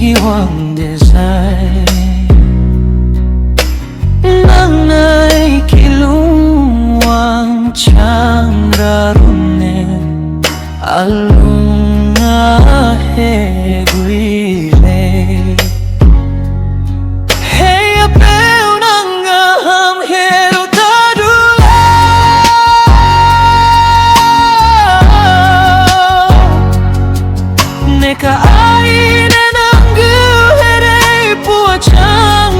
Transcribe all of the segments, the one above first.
hiwang design Nanay kilumwang changrarune alunga heguile Hey apeu nangaham hero tadula Neka aine nangu here puachang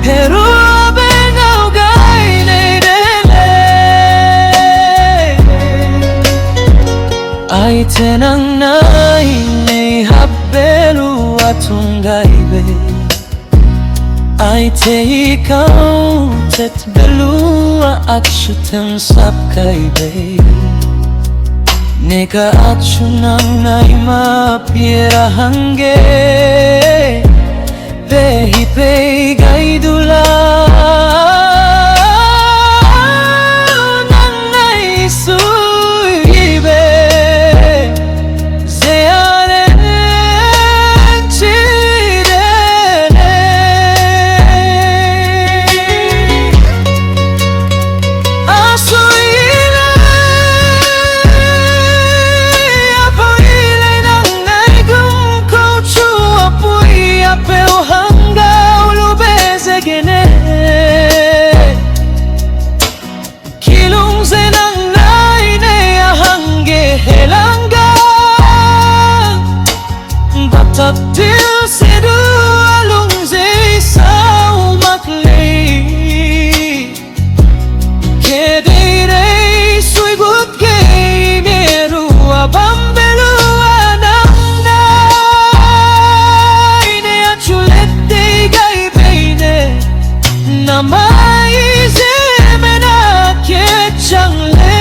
Pero abengaw gay naydele Ay tenang nay nay habelu atong gaybe Ay te ikaw tet belua at syutem sap kaybe Neka at syunang nay mapira hangge Pehi pegay dula Nanay suyibe Zeyaren chidene Asuile Apuile nanay gumkochu apui apeu Gene kilung zenang nai ne ahange helanga batat til sedu alung ze sau makle kedere sui gut ke meru abambelu ananda ine achulete Namai Zeme na kechangle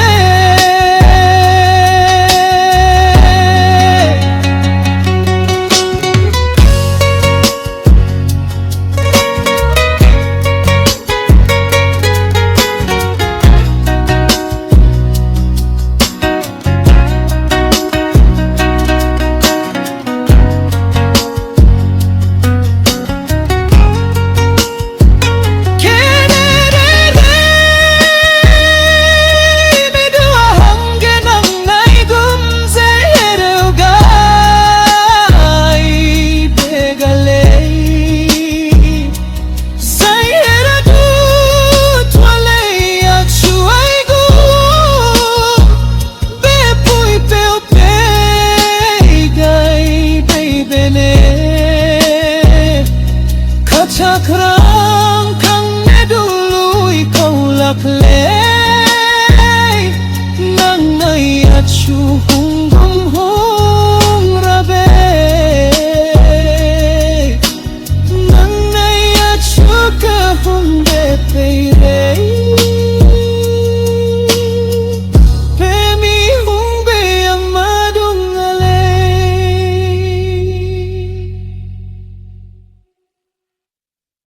Cakrang kang nedulu ikaw laklay Nang nai at syuhong